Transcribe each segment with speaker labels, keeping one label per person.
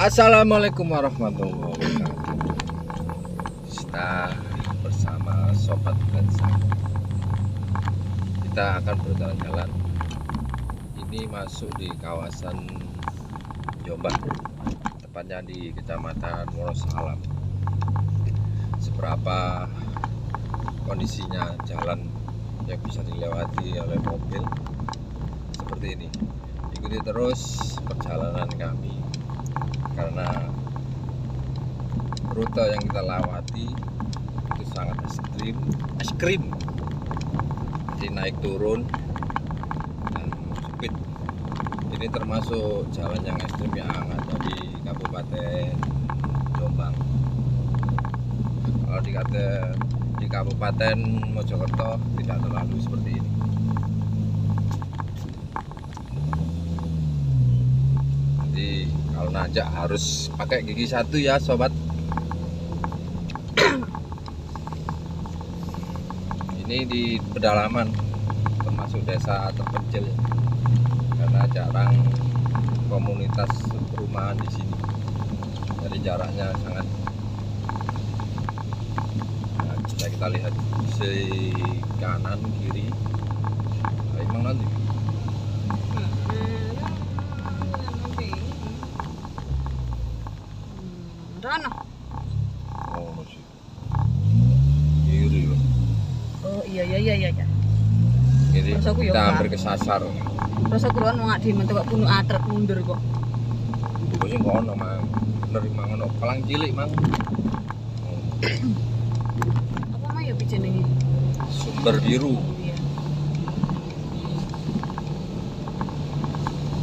Speaker 1: Assalamualaikum warahmatullahi wabarakatuh. Kita bersama Sobat Lensa. Kita akan berjalan-jalan. Ini masuk di kawasan Jombang, tepatnya di Kecamatan Wonosalam. Seberapa kondisinya jalan yang bisa dilewati oleh mobil seperti ini. Ikuti terus perjalanan kami, karena rute yang kita lewati itu sangat ekstrim, jadi naik turun dan sempit. Ini termasuk jalan yang ekstrim yang ada di Kabupaten Jombang. Kalau di Kabupaten Mojokerto tidak terlalu seperti ini. Jadi kalau nanjak harus pakai gigi satu ya sobat. Ini di pedalaman, termasuk desa terpencil, karena jarang komunitas perumahan di sini. Jadi jaraknya sangat. Nah, kita lihat di kanan kiri. Emang nanti.
Speaker 2: Rana.
Speaker 1: Oh masih. Kiri loh.
Speaker 2: Oh iya.
Speaker 1: Jadi
Speaker 2: Terus aku
Speaker 1: kita
Speaker 2: ya,
Speaker 1: hampir kesasar.
Speaker 2: Terus aku ruan mau ngadi mentok kok bunuh atret mundur kok.
Speaker 1: Gue sih ngono mang. Bener mang ngono. Palang cilik mang.
Speaker 2: Apa mah ya jenenge?
Speaker 1: Sumber biru.
Speaker 2: Iya.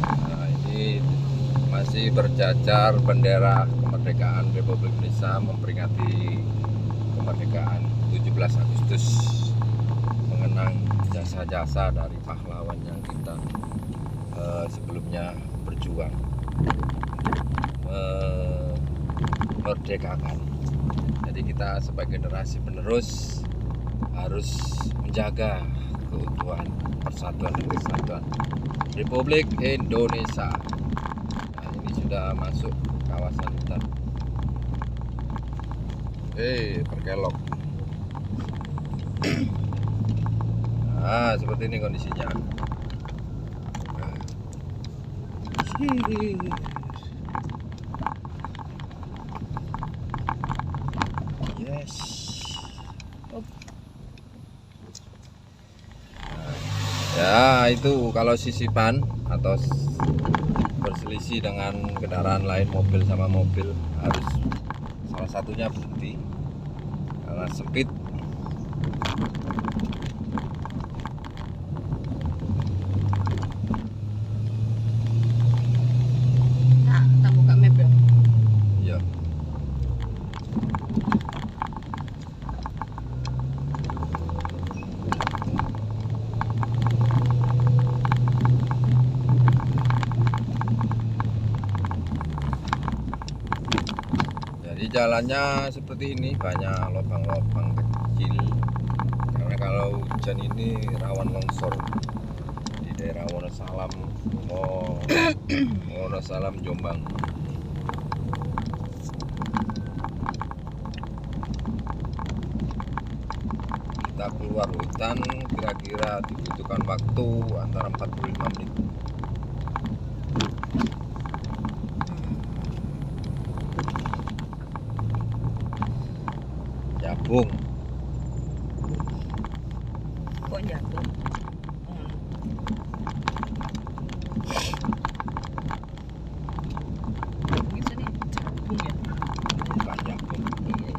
Speaker 1: Nah, ini masih berjajar bendera kemerdekaan Republik Indonesia memperingati kemerdekaan 17 Agustus, mengenang jasa-jasa dari pahlawan yang kita sebelumnya berjuang memerdekakan. Jadi kita sebagai generasi penerus harus menjaga keutuhan, persatuan dan kesatuan Republik Indonesia. Nah, ini sudah masuk kawasan hutan. Berkelok. Nah, seperti ini kondisinya. Yes. Ya, itu kalau sisipan atau berselisih dengan kendaraan lain, mobil sama mobil, harus salah satunya berhenti karena sempit.
Speaker 2: Nah, tak buka map ya.
Speaker 1: Iya. Jadi jalannya seperti ini, banyak lubang-lubang kecil karena kalau hujan ini rawan longsor di daerah Wonosalam Jombang. Kita keluar hutan kira-kira dibutuhkan waktu antara 45 menit. Jabung.
Speaker 2: Kok jatuh? Bisa nih. Jabung ya.
Speaker 1: Bukan jabung.
Speaker 2: Iya.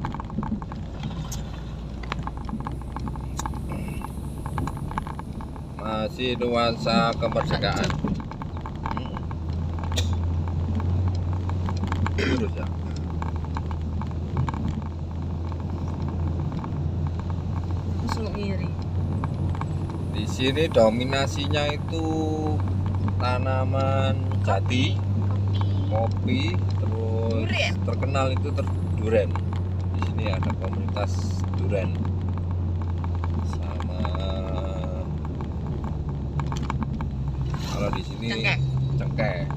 Speaker 1: Masih nuansa kemerdekaan. Terus ya.
Speaker 2: Terus lu ngiri.
Speaker 1: Di sini dominasinya itu tanaman jati, kopi, terus
Speaker 2: Durian.
Speaker 1: terkenal itu durian. Di sini ada komunitas durian sama, kalau di sini
Speaker 2: Cengkeh.
Speaker 1: cengkeh.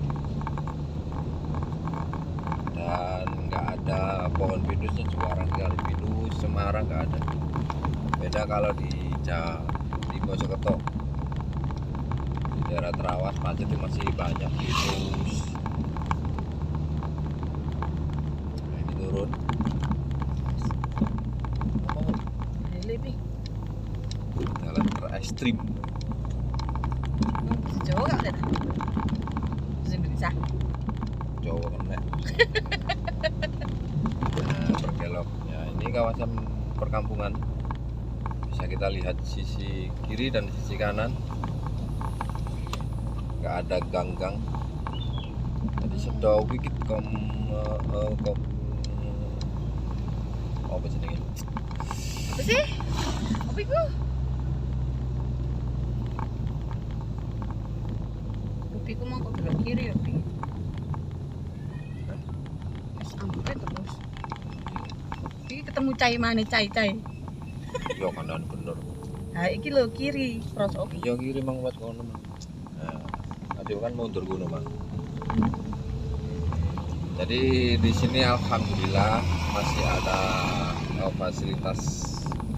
Speaker 1: pohon pinusnya juga jarang sekali. Pinus Semarang nggak ada. Beda kalau di Mojokerto, di daerah Terawas Pacet itu masih banyak pinus. Nah, ini turun.
Speaker 2: Lebih.
Speaker 1: Jalan terekstrim.
Speaker 2: Jawa gak ada. Bisa.
Speaker 1: Jawa kena. Nah, berkelok. Ya, ini kawasan perkampungan. Bisa kita lihat sisi kiri dan sisi kanan. Nggak ada gang-gang. Jadi sedau wikit apa jenenge?
Speaker 2: Apa sih? Apa itu? Kopiku mau ke belok kiri ya, Pi. Terus angkutnya terus. Ini ketemu cai mana cai.
Speaker 1: Yo kanan bener.
Speaker 2: Nah, iki lho kiri, prosok.
Speaker 1: Iya kiri mang buat kono mang. Nah, tadi kan mundur gunung mang. Jadi di sini alhamdulillah masih ada fasilitas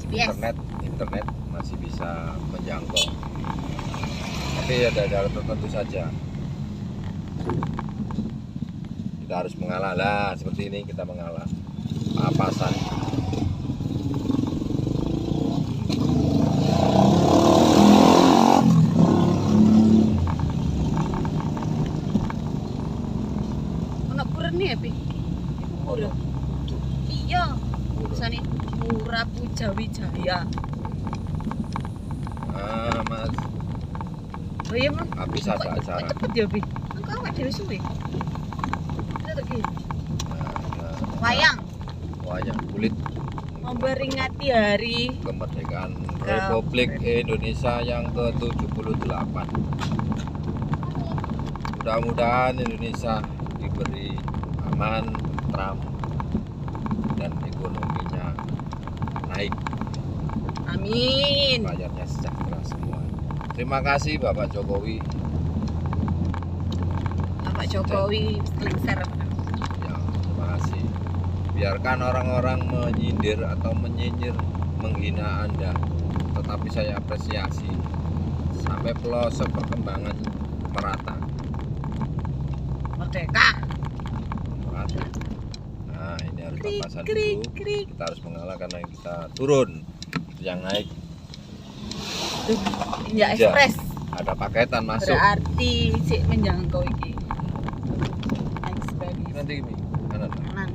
Speaker 2: GPS.
Speaker 1: internet masih bisa menjangkau. Tapi ada jalan tertentu saja. Kita harus mengalah lah, seperti ini kita mengalah. Papasan.
Speaker 2: Ono puren nih ya, Pi. Puren. Iya. Tulisane Murah Pujawi Jaya.
Speaker 1: Ah, Mas,
Speaker 2: Oh iya, Mang.
Speaker 1: habis ada acara.
Speaker 2: Cepet ya, Pi. Engko awak dhewe suwe. Kita lagi
Speaker 1: Nah,
Speaker 2: wayang
Speaker 1: wayang kulit
Speaker 2: memperingati hari
Speaker 1: kemerdekaan Republik Indonesia yang ke-78. Mudah-mudahan Indonesia diberi aman, tentram, dan ekonominya naik,
Speaker 2: Amin.
Speaker 1: rakyatnya sejahtera semua. Terima kasih Bapak Jokowi.
Speaker 2: Bapak Jokowi lengser.
Speaker 1: Ya, terima kasih. Biarkan orang-orang menyindir atau menyinyir, menghina Anda, tetapi saya apresiasi sampai pelosok perkembangan merata.
Speaker 2: Merdeka.
Speaker 1: Merata. Nah, ini harus
Speaker 2: Krik,
Speaker 1: papasan
Speaker 2: krik,
Speaker 1: dulu.
Speaker 2: krik.
Speaker 1: Kita harus mengalah karena kita turun. Yang naik
Speaker 2: Tuh, Ninja
Speaker 1: Ninja.
Speaker 2: Express.
Speaker 1: ada paketan masuk.
Speaker 2: Berarti sik menjangkau iki. Express.
Speaker 1: Nanti gini, kanan.
Speaker 2: Kanan.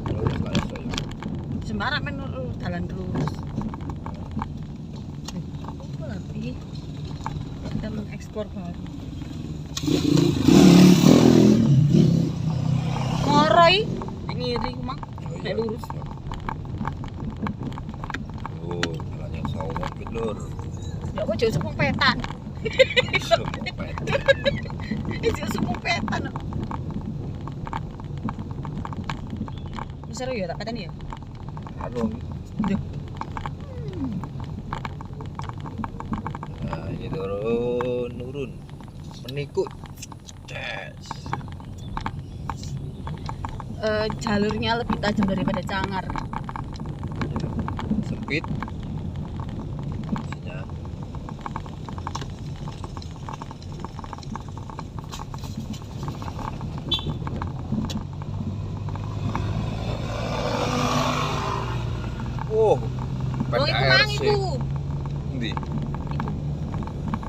Speaker 1: Lurus lah saya.
Speaker 2: Sembarang menurut jalan lurus. Apa lagi? Kita mengeksplor baru. Ngoroi, ngiri mak.
Speaker 1: Oh,
Speaker 2: Nek lurus.
Speaker 1: Oh, jalannya sawah lur.
Speaker 2: Ya kok jauh sepung petan.
Speaker 1: Semua pet.
Speaker 2: Jauh sepung petan. Seru ya tak petan ya?
Speaker 1: Harung.
Speaker 2: Duh.
Speaker 1: Nah, ini turun. Menikut. Yes.
Speaker 2: Jalurnya lebih tajam daripada Cangar.
Speaker 1: Sempit. Isinya. Oh,
Speaker 2: Oh, iku mang
Speaker 1: PKRC.
Speaker 2: iku.
Speaker 1: Endi?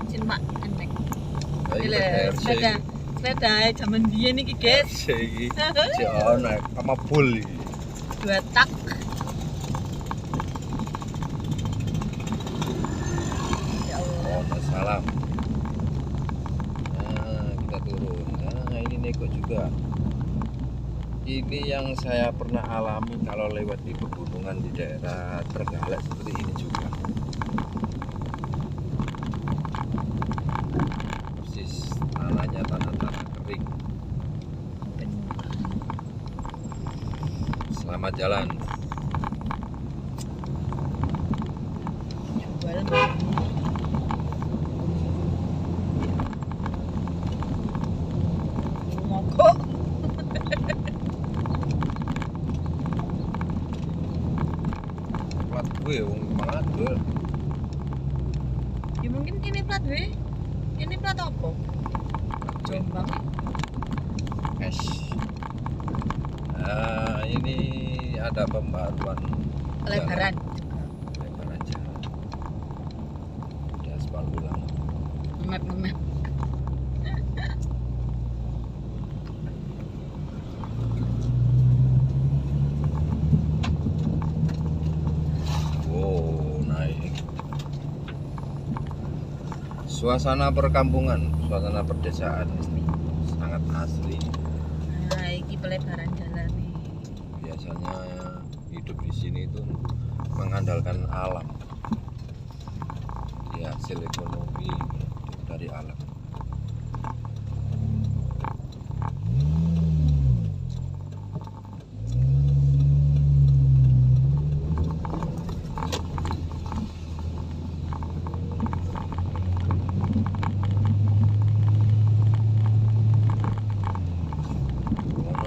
Speaker 2: Sin mak enek.
Speaker 1: Ah, iki
Speaker 2: Ile
Speaker 1: PKRC.
Speaker 2: sepeda zaman biyen iki, guys.
Speaker 1: PKRC iki. Si ono sama bul iki.
Speaker 2: 2 tak. Ya Allah.
Speaker 1: Ono salam. Nah, kita turun. Nah, ini neko juga. Ini yang saya pernah alami kalau lewat di pegunungan di daerah Trenggalek seperti ini juga. Persis tanahnya tanah-tanah kering. Selamat jalan.
Speaker 2: Jual. Mogok. Mungkin kini plat we. Ini plat apa? Jombang.
Speaker 1: Es. Nah, ini ada pembaruan
Speaker 2: Lebaran.
Speaker 1: lebaran jalan di aspal ulang.
Speaker 2: Memet.
Speaker 1: Oh, naik. Suasana perkampungan, suasana perdesaan sangat asli.
Speaker 2: Nah, iki pelebaran jalan nih.
Speaker 1: Biasanya hidup di sini itu mengandalkan alam. Ya, hasil ekonomi dari alam.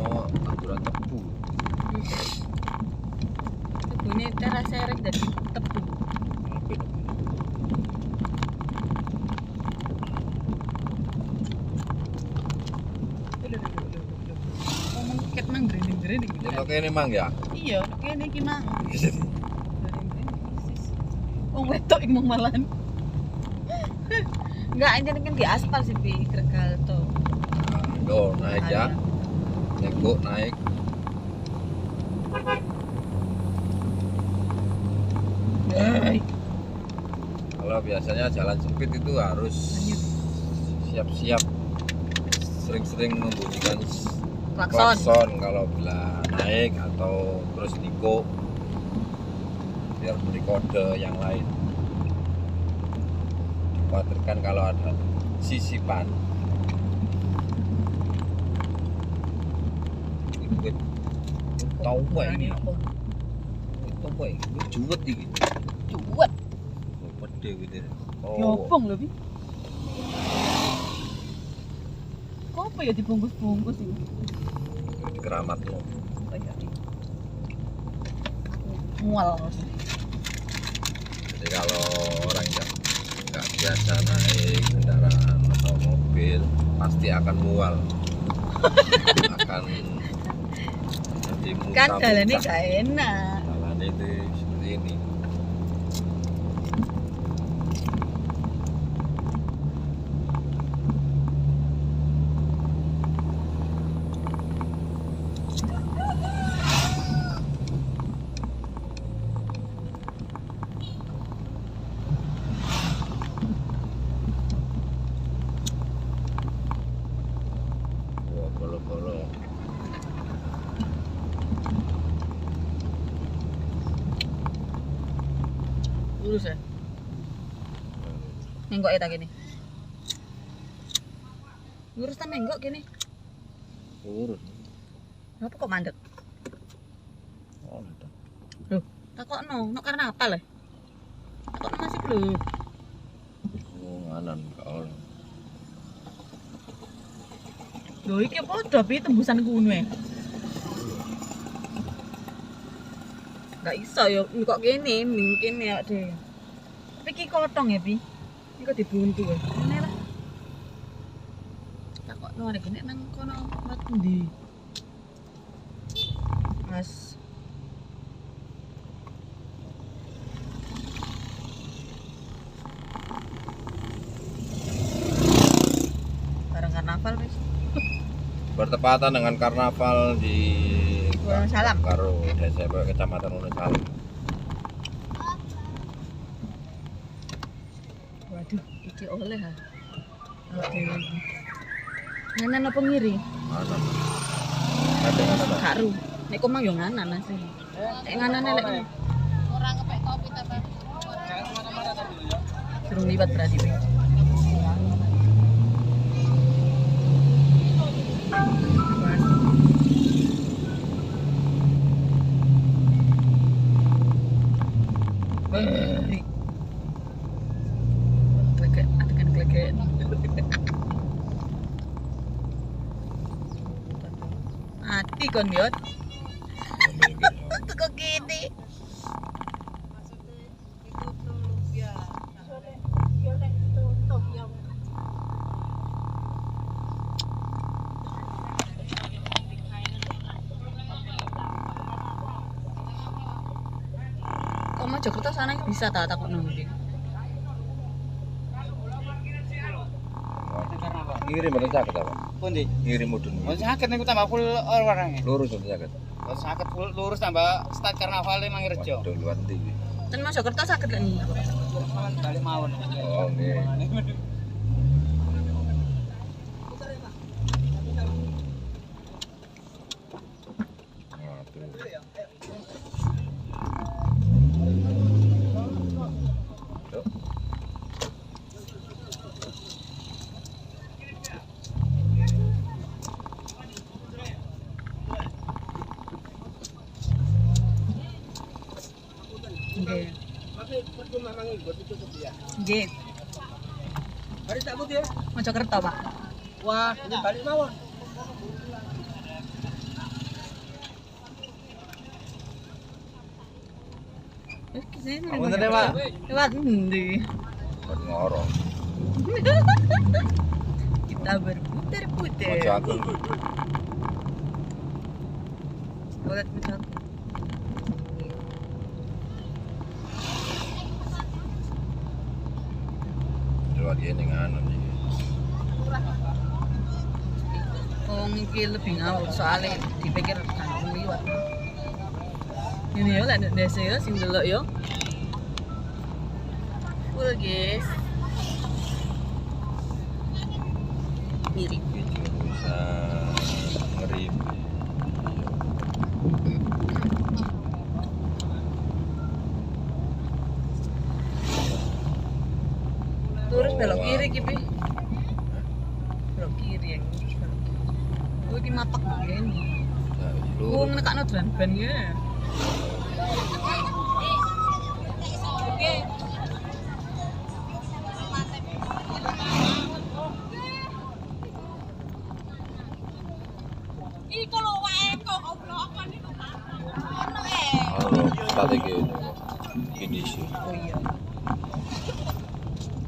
Speaker 1: Ono taburan tebu.
Speaker 2: Tebune teras serek dari tebu.
Speaker 1: Apik.
Speaker 2: Ngomong ket mang grinding-grinding.
Speaker 1: Ini kene mang ya.
Speaker 2: Iya, kene iki mang. Wong wedok iki mau malan. Enggak, ini kan di aspal sih, Bi, Gregal tuh.
Speaker 1: Nah, naik ya. Nego naik. Kalau biasanya jalan sempit itu harus siap-siap sering-sering membunyikan
Speaker 2: Klakson.
Speaker 1: klakson kalau bila naik atau terus niko biar beri kode yang lain. Dikhawatirkan kalau ada sisipan itu tahu apa ini? Tahu apa ini? Juwet ini.
Speaker 2: Cuwet.
Speaker 1: Pede gitu.
Speaker 2: Nyobong lho, Bi. Kok apa ya dibungkus-bungkus ini?
Speaker 1: Di keramat lo.
Speaker 2: Banyak nih. Mual.
Speaker 1: Jadi kalau orang nggak biasa naik kendaraan atau mobil pasti akan mual. Akan jadi
Speaker 2: Kan
Speaker 1: muntah-muntah.
Speaker 2: jalannya gak enak.
Speaker 1: Jalannya itu seperti ini. Wah, bolo-bolo.
Speaker 2: Lurus ya? Nenggok ya tak gini. Lurus ta nenggok gini.
Speaker 1: Lurus.
Speaker 2: Kenapa kok mandek?
Speaker 1: Oh, udah.
Speaker 2: Loh, takokno, karena apa lah? Takokno masih belum.
Speaker 1: Oh, nganan kalau.
Speaker 2: Lho iki padha pi tembusan kuno e. Gak iso ya kok kene, mending kene ya deh. Tapi iki kotong ya, Pi. Iki kok dibuntu ya. Ngene lah. Takokno arek nek nang kono mat ndi? Mas. Bareng karnaval wis.
Speaker 1: Bertepatan dengan karnaval di
Speaker 2: Wonosalam.
Speaker 1: Karo desa Kecamatan Wonosalam.
Speaker 2: Waduh, iki oleh ha. Oke. Nganan apa ngiri?
Speaker 1: Mana? Ada nganan.
Speaker 2: Karu. Nek kok mang yo nganan asih. Nek nganan lek
Speaker 3: Ora kepek kopi ta, Pak.
Speaker 2: durung liwat berarti Pi. Kleket, adegan kleket. Ati kon yot. Kok gini.
Speaker 3: Maksudnya itu tuh lumpia.
Speaker 2: Mojokerto sana bisa tak takut nunggu.
Speaker 1: Ngirim mboten saged apa?
Speaker 4: Pundi?
Speaker 1: Ngirim mudun.
Speaker 4: Oh saged niku tambah full orangnya.
Speaker 1: Lurus mboten saged.
Speaker 4: Oh saged full lurus tambah start karnaval Mangirjo.
Speaker 1: Waduh, liwat ndi iki?
Speaker 2: Ten Mojokerto sakit kan nih.
Speaker 4: Balik mawon.
Speaker 1: Oh, nggih. Waduh. Yuk.
Speaker 2: Nggih. Nggih.
Speaker 4: Hari sabut ya.
Speaker 2: Mojokerto, Pak.
Speaker 4: Wah, ini balik mawon.
Speaker 2: Kesini.
Speaker 1: Ngapunten deh, Pak.
Speaker 2: Lewat ndi?
Speaker 1: Buat ngorong.
Speaker 2: Kita berputar-putar.
Speaker 1: Mojo Agung.
Speaker 2: Lewat Mojokerto.
Speaker 1: Lewat ini nganon iki.
Speaker 2: Wong iki lebih ngawur soalnya dipikir kan liwat. Ini yo lek ndek desa yo sing delok yo. Full guys. Mirip.
Speaker 1: Iki jurusan ngerib.
Speaker 2: Terus belok kiri iki, Pi. Belok kiri yang terus belok kiri. Kuwi iki mapak ngene.
Speaker 1: Lurus.
Speaker 2: Wong nekakno dran ban ya.
Speaker 3: Iku lho wae kok goblok kan niku Pak. Ono
Speaker 1: Halo, strategi ini sih.
Speaker 2: Oh iya.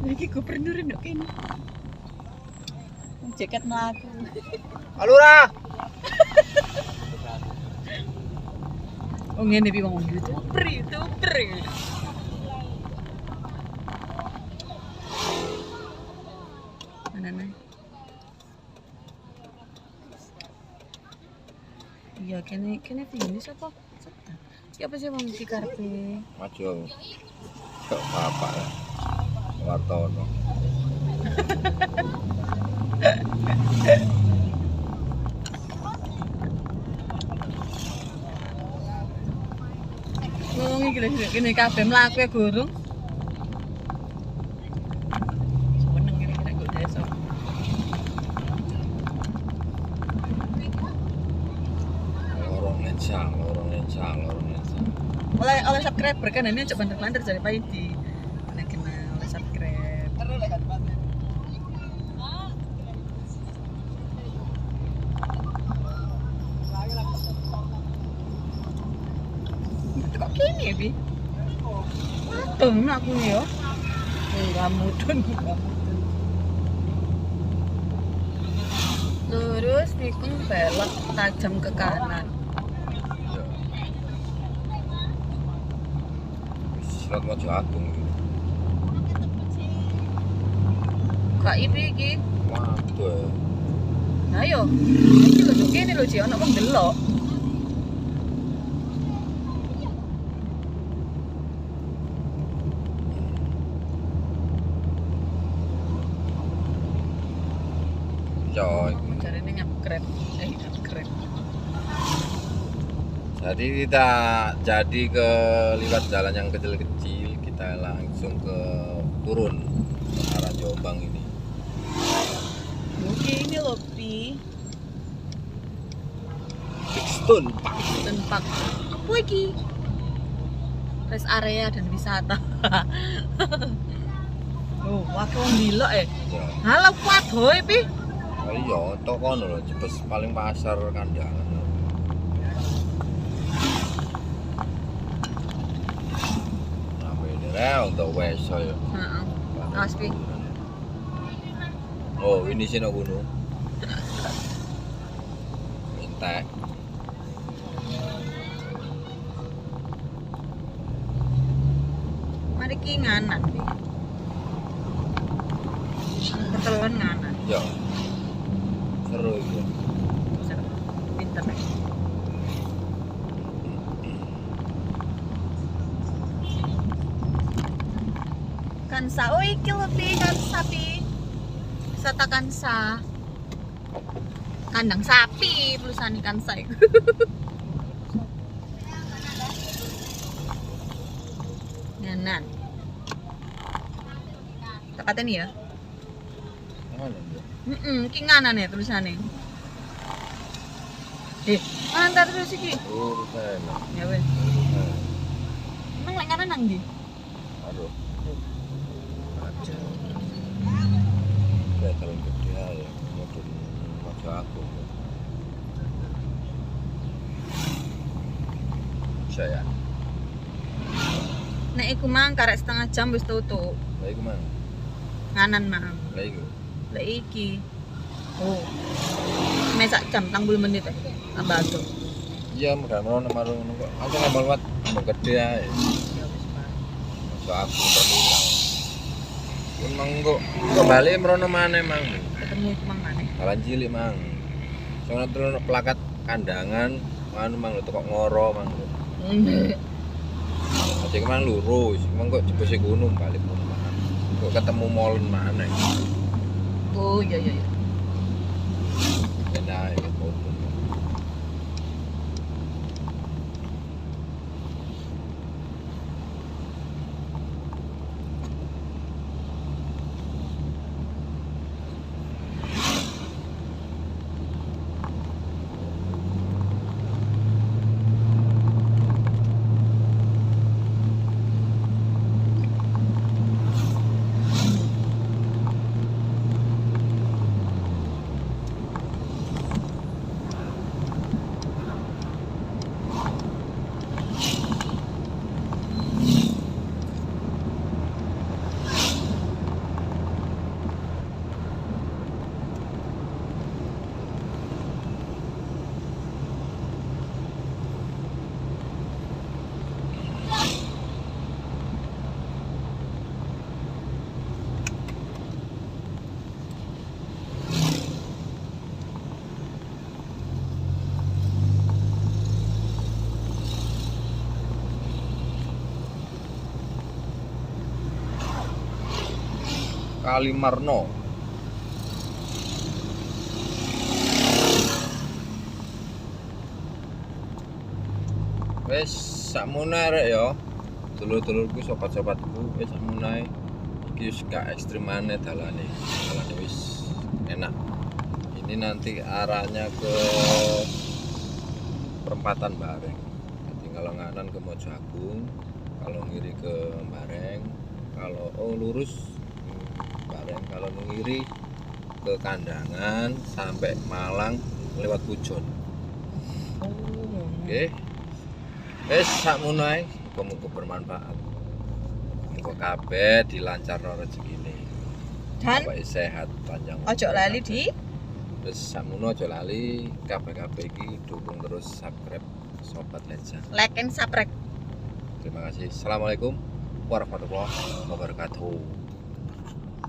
Speaker 2: Iki gubernur ndok kene. Jaket mlaku.
Speaker 1: Alura.
Speaker 2: Oh ngene pi wong YouTuber. Mana. Iya kene ini siapa? Siapa sih wong iki karepe?
Speaker 1: Maju. Kok apa ya? Wartono.
Speaker 2: Wong iki lho kene kabeh mlaku ya gurung. Seneng kene kira kok desa.
Speaker 1: Lorong lencang.
Speaker 2: Oleh subscriber kan ini cok banter-banter jadi paidi. Nek kena oleh subscribe.
Speaker 4: Terus lek kan.
Speaker 2: Kok kene ya, Bi? Tung aku yo. Enggak mudun. Lurus nikung belok tajam ke kanan.
Speaker 1: Silat Mojo Agung.
Speaker 2: Kak Ibi iki.
Speaker 1: Waduh.
Speaker 2: Nah yo. Iki lho kene lho Ci ono wong delok.
Speaker 1: Coy.
Speaker 2: Jarene nyapkrep. Nyapkrep.
Speaker 1: Jadi kita ke liwat jalan yang kecil-kecil, kita langsung ke turun ke arah Jombang ini.
Speaker 2: Oke ini loh Pi.
Speaker 1: Stun Pak.
Speaker 2: Tempat apa iki? Rest area dan wisata. Oh, wakil wong dilok
Speaker 1: Ya.
Speaker 2: Halo kuat hoi Pi.
Speaker 1: Oh iya, toko lho, Jebes paling pasar Kandangan. Nah, ini untuk weso ya.
Speaker 2: Heeh. Awas Pi.
Speaker 1: Oh, ini sih gunung. Minta.
Speaker 2: iki nganan Pi. Ketelon nganan.
Speaker 1: Ya. Seru itu.
Speaker 2: Pinter nih. Kansa, oh iki lho Pi, kansa Pi. Wisata kansa. Kandang sapi tulisan kansa iku. Nganan. Tak katanya ya?
Speaker 1: Mana dia?
Speaker 2: Iki nganan ya tulisannya. Antar terus iki.
Speaker 1: Urusan.
Speaker 2: Ya wes.
Speaker 1: Urusan.
Speaker 2: Emang lek nganan nang ndi?
Speaker 1: Aduh. Kayak terlalu gede ya. Mungkin maju aku. Bisa ya?
Speaker 2: Nek iku mang karek setengah jam wis tutup.
Speaker 1: Lah iku mang.
Speaker 2: Nganan mang.
Speaker 1: Lah iku.
Speaker 2: Lek iki. Oh. Nek sak jam 30 menit ya. Tambah tuh.
Speaker 1: Iya, mudah merono marung ngono kok. Aku nggak lewat gede ae.
Speaker 2: Ya wis Pak.
Speaker 1: Maju aku terminal. Emang kok kembali merono maneh mang.
Speaker 2: Ketemu iku mang maneh.
Speaker 1: Jalan cilik mang. Soalnya terus plakat kandangan, anu mang lho kok ngoro mang lho. Aja kemana lurus, emang kok jebus gunung balik rumah. Kok ketemu molen mana?
Speaker 2: Oh iya iya iya.
Speaker 1: Enak ya molen. Kalimarno. Wes sakmono rek ya. Dulur-dulurku, sobat-sobatku, wis sakmono ae. Iki wis gak ekstrim maneh dalane. Dalane wis enak. Ini nanti arahnya ke perempatan Bareng. Jadi kalau nganan ke Mojo Agung, kalau ngiri ke Bareng, kalau lurus Bareng, kalau ngiri ke Kandangan sampai Malang lewat Pujon.
Speaker 2: Oh.
Speaker 1: Oke. Wis sakmono ae, muga-muga bermanfaat. Muga kabeh dilancarno rezekine.
Speaker 2: Dan
Speaker 1: Awake sehat panjang.
Speaker 2: ojo lali di
Speaker 1: Terus sakmono aja lali kabeh-kabeh iki dukung terus subscribe Sobat Leja.
Speaker 2: like and subscribe.
Speaker 1: Terima kasih. Assalamualaikum warahmatullahi wabarakatuh.